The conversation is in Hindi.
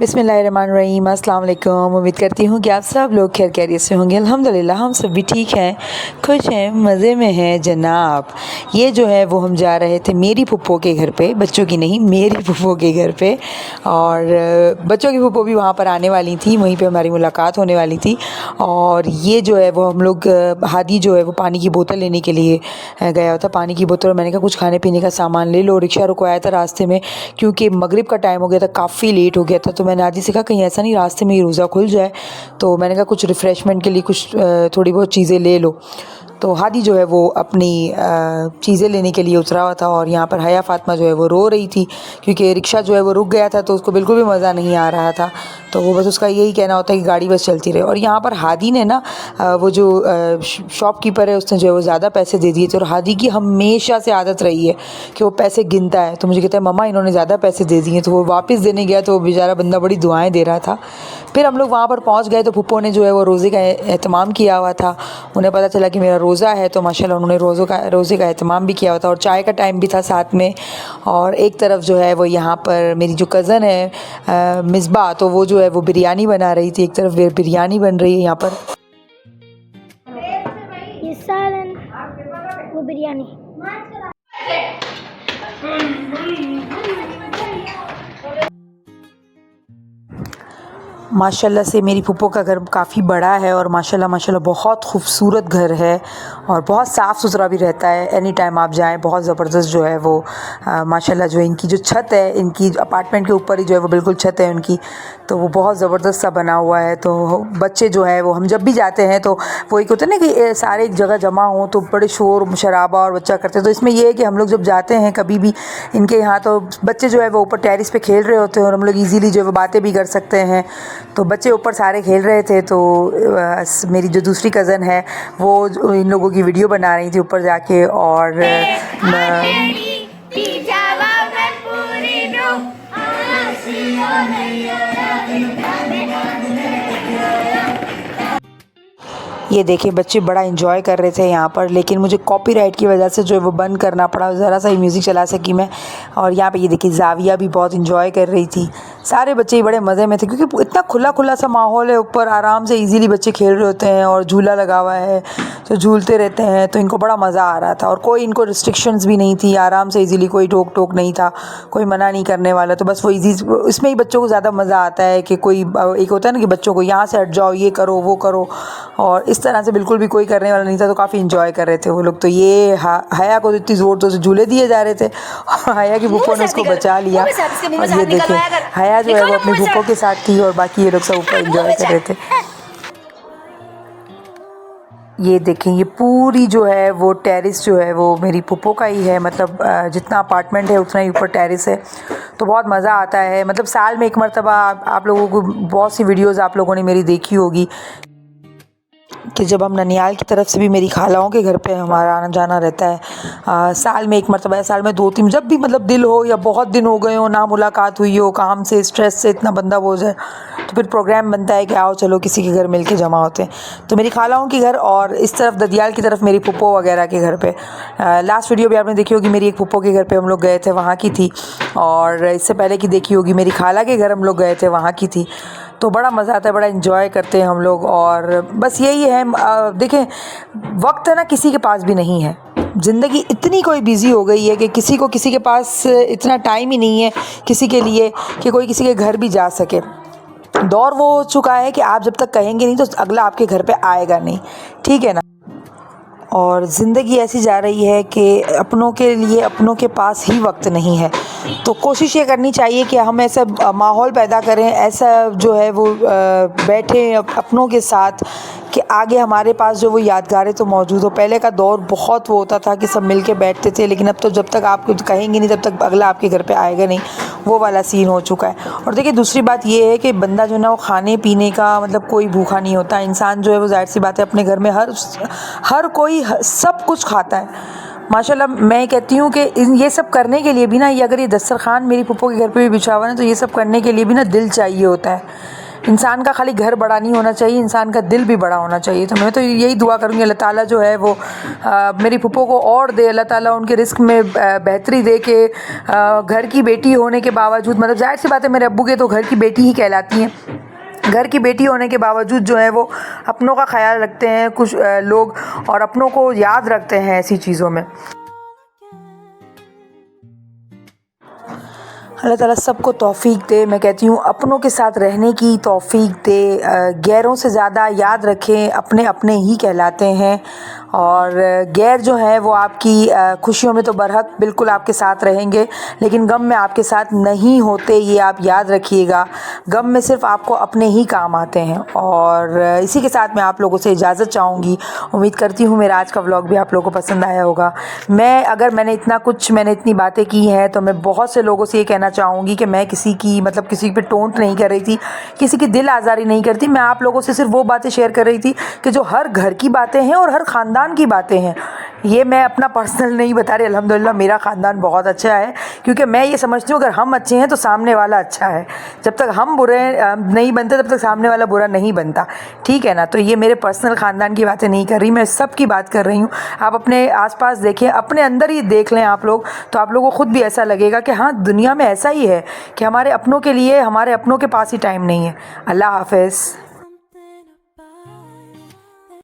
बिस्मिल्लाहिर्रहमानिर्रहीम। अस्सलाम वालेकुम। उम्मीद करती हूँ कि आप सब लोग खैर खैरियत से होंगे। अल्हम्दुलिल्लाह हम सब भी ठीक हैं, खुश हैं, मज़े में हैं जनाब। ये जो है वो हम जा रहे थे मेरी फुप्पो के घर पे, बच्चों की नहीं मेरी फुप्पो के घर पे। और बच्चों की फुप्पो भी वहाँ पर आने वाली थी, वहीं पे हमारी मुलाकात होने वाली थी। और ये जो है वो हम लोग हादी जो है वो पानी की बोतल लेने के लिए गया था। पानी की बोतल, मैंने कहा कुछ खाने पीने का सामान ले लो। रिक्शा रुकवाया था रास्ते में क्योंकि मगरिब का टाइम हो गया था, काफ़ी लेट हो गया था। तो मैंने हादी से कहा कहीं ऐसा नहीं रास्ते में ही रोज़ा खुल जाए, तो मैंने कहा कुछ रिफ़्रेशमेंट के लिए कुछ थोड़ी बहुत चीज़ें ले लो। तो हादी जो है वो अपनी चीज़ें लेने के लिए उतरा हुआ था और यहाँ पर हया फ़ातिमा जो है वो रो रही थी क्योंकि रिक्शा जो है वो रुक गया था, तो उसको बिल्कुल भी मज़ा नहीं आ रहा था। तो वो बस उसका यही कहना होता है कि गाड़ी बस चलती रहे। और यहाँ पर हादी ने ना वो जो शॉपकीपर है उसने जो है वो ज़्यादा पैसे दे दिए थे। और हादी की हमेशा से आदत रही है कि वो पैसे गिनता है। तो मुझे कहता है मम्मा इन्होंने ज़्यादा पैसे दे दिए। तो वो वापस देने गया तो वो बेचारा बंदा बड़ी दुआएं दे रहा था। फिर हम लोग वहाँ पर पहुँच गए तो फुप्पो ने जो है वो रोज़े का एहतमाम किया हुआ था। उन्हें पता चला कि मेरा रोज़ा है, तो माशाल्लाह उन्होंने रोज़े का एहतमाम भी किया हुआ था और चाय का टाइम भी था साथ में। और एक तरफ जो है वो यहाँ पर मेरी जो कज़न है मिसबा, तो वो जो है वो बिरयानी बना रही थी। एक तरफ बिरयानी बन रही है यहाँ पर, ये सालन वो बिरयानी। माशाल्लाह से मेरी फुप्पो का घर काफ़ी बड़ा है और माशाल्लाह बहुत खूबसूरत घर है और बहुत साफ़ सुथरा भी रहता है। एनी टाइम आप जाएं, बहुत ज़बरदस्त जो है वो माशाल्लाह जो इनकी जो छत है, इनकी अपार्टमेंट के ऊपर ही जो है वो बिल्कुल छत है उनकी, तो वो बहुत ज़बरदस्त सा बना हुआ है। तो बच्चे जो है वो हम जब भी जाते हैं तो वो एक होता है ना कि सारे एक जगह जमा हों तो बड़े शोर शराबा और बच्चा करते हैं। तो इसमें ये है कि हम लोग जब जाते हैं कभी भी इनके यहाँ, तो बच्चे जो है वो ऊपर टेरिस पे खेल रहे होते हैं और हम लोग ईज़िली जो है वो बातें भी कर सकते हैं। तो बच्चे ऊपर सारे खेल रहे थे, तो मेरी जो दूसरी कज़न है वो इन लोगों की वीडियो बना रही थी ऊपर जाके। और ये देखिए बच्चे बड़ा एंजॉय कर रहे थे यहाँ पर, लेकिन मुझे कॉपीराइट की वजह से जो है वो बंद करना पड़ा, ज़रा सा ही म्यूज़िक चला सकी मैं। और यहाँ पे ये देखिए जाविया भी बहुत एंजॉय कर रही थी, सारे बच्चे ही बड़े मज़े में थे क्योंकि इतना खुला खुला सा माहौल है। ऊपर आराम से इजीली बच्चे खेल रहे होते हैं और झूला लगा हुआ है तो झूलते रहते हैं, तो इनको बड़ा मज़ा आ रहा था। और कोई इनको रिस्ट्रिक्शंस भी नहीं थी, आराम से इजीली, कोई टोक टोक नहीं था, कोई मना नहीं करने वाला। तो बस वो इजी, इसमें ही बच्चों को ज़्यादा मज़ा आता है कि कोई एक होता है ना कि बच्चों को यहाँ से हट जाओ, ये करो वो करो, और इस तरह से बिल्कुल भी कोई करने वाला नहीं था। तो काफ़ी इंजॉय कर रहे थे वो लोग। तो ये हया को इतनी ज़ोर से झूले दिए जा रहे थे और हया की फुप्पो ने उसको बचा लिया। और ये देखिए हया जो है वो अपनी फुप्पो के साथ थी और बाकी ये लोग सब ऊपर इंजॉय कर रहे थे। ये देखें ये पूरी जो है वो टेरिस जो है वो मेरी फुप्पो का ही है, मतलब जितना अपार्टमेंट है उतना ही ऊपर टेरिस है। तो बहुत मज़ा आता है, मतलब साल में एक मरतबा आप लोगों को बहुत सी वीडियोस आप लोगों ने मेरी देखी होगी कि जब हम ननियाल की तरफ से भी मेरी खालाओं के घर पे हमारा आना जाना रहता है, साल में एक मरतबा या साल में 2-3, जब भी मतलब दिल हो या बहुत दिन हो गए हो ना मुलाकात हुई हो, काम से स्ट्रेस से इतना बंदा वो हो जाए, तो फिर प्रोग्राम बनता है कि आओ चलो किसी के घर मिल के जमा होते हैं। तो मेरी खालाओं के घर और इस तरफ ददियाल की तरफ मेरी फुप्पो वगैरह के घर पे, लास्ट वीडियो भी आपने देखी होगी मेरी एक फुप्पो के घर पे हम लोग गए थे, वहाँ की थी। और इससे पहले की देखी होगी मेरी खाला के घर हम लोग गए थे, वहाँ की थी। तो बड़ा मज़ा आता है, बड़ा एंजॉय करते हैं हम लोग। और बस यही है, देखें वक्त है ना किसी के पास भी नहीं है, ज़िंदगी इतनी कोई बिज़ी हो गई है कि किसी को किसी के पास इतना टाइम ही नहीं है किसी के लिए कि कोई किसी के घर भी जा सके। दौर वो हो चुका है कि आप जब तक कहेंगे नहीं तो अगला आपके घर पे आएगा नहीं, ठीक है ना। और ज़िंदगी ऐसी जा रही है कि अपनों के लिए अपनों के पास ही वक्त नहीं है। तो कोशिश ये करनी चाहिए कि हम ऐसा माहौल पैदा करें, ऐसा जो है वो बैठें अपनों के साथ कि आगे हमारे पास जो वो यादगारें तो मौजूद हो। पहले का दौर बहुत वो होता था कि सब मिल के बैठते थे, लेकिन अब तो जब तक आप कुछ कहेंगे नहीं तब तक अगला आपके घर पे आएगा नहीं, वो वाला सीन हो चुका है। और देखिए दूसरी बात ये है कि बंदा जो है ना वो खाने पीने का मतलब कोई भूखा नहीं होता। इंसान जो है वो जाहिर सी बात है अपने घर में हर कोई सब कुछ खाता है माशाल्लाह। मैं कहती हूँ कि ये सब करने के लिए भी ना, ये अगर ये दस्तरखान मेरी फुप्पो के घर पे भी बिछा हुआ है तो ये सब करने के लिए भी ना दिल चाहिए होता है, इंसान का खाली घर बड़ा नहीं होना चाहिए, इंसान का दिल भी बड़ा होना चाहिए। तो मैं तो यही दुआ करूँगी अल्लाह ताला जो है वो मेरी फूफो को और दे, अल्लाह ताला उनके रिस्क में बेहतरी दे के घर की बेटी होने के बावजूद, मतलब जाहिर सी बात है मेरे अब्बू के तो घर की बेटी ही कहलाती हैं, घर की बेटी होने के बावजूद जो है वो अपनों का ख्याल रखते हैं कुछ लोग, और अपनों को याद रखते हैं ऐसी चीज़ों में। अल्लाह ताला सबको तौफीक दे। मैं कहती हूँ अपनों के साथ रहने की तौफीक दे, गैरों से ज़्यादा याद रखें, अपने अपने ही कहलाते हैं, और गैर जो है वो आपकी खुशियों में तो बरहक बिल्कुल आपके साथ रहेंगे, लेकिन गम में आपके साथ नहीं होते, ये आप याद रखिएगा। गम में सिर्फ आपको अपने ही काम आते हैं। और इसी के साथ मैं आप लोगों से इजाज़त चाहूँगी। उम्मीद करती हूँ मेरा आज का व्लॉग भी आप लोगों को पसंद आया होगा। मैंने इतनी बातें की हैं तो मैं बहुत से लोगों से ये कहना चाहूँगी कि मैं किसी पे टोंट नहीं कर रही थी, किसी की दिल आज़ारी नहीं करती। मैं आप लोगों से सिर्फ वो बातें शेयर कर रही थी कि जो हर घर की बातें हैं और हर ख़ानदान की बातें हैं। ये मैं अपना पर्सनल नहीं बता रही, अल्हम्दुलिल्लाह मेरा ख़ानदान बहुत अच्छा है, क्योंकि मैं ये समझती हूँ अगर हम अच्छे हैं तो सामने वाला अच्छा है। जब तक हम बुरे नहीं बनते तब तक सामने वाला बुरा नहीं बनता, ठीक है ना। तो ये मेरे पर्सनल ख़ानदान की बातें नहीं कर रही, मैं सब की बात कर रही हूँ। आप अपने आसपास देखें, अपने अंदर ही देख लें आप लोग, तो आप लोगों को ख़ुद भी ऐसा लगेगा कि हाँ दुनिया में ऐसा ही है कि हमारे अपनों के लिए हमारे अपनों के पास ही टाइम नहीं है। अल्लाह हाफ़िज़।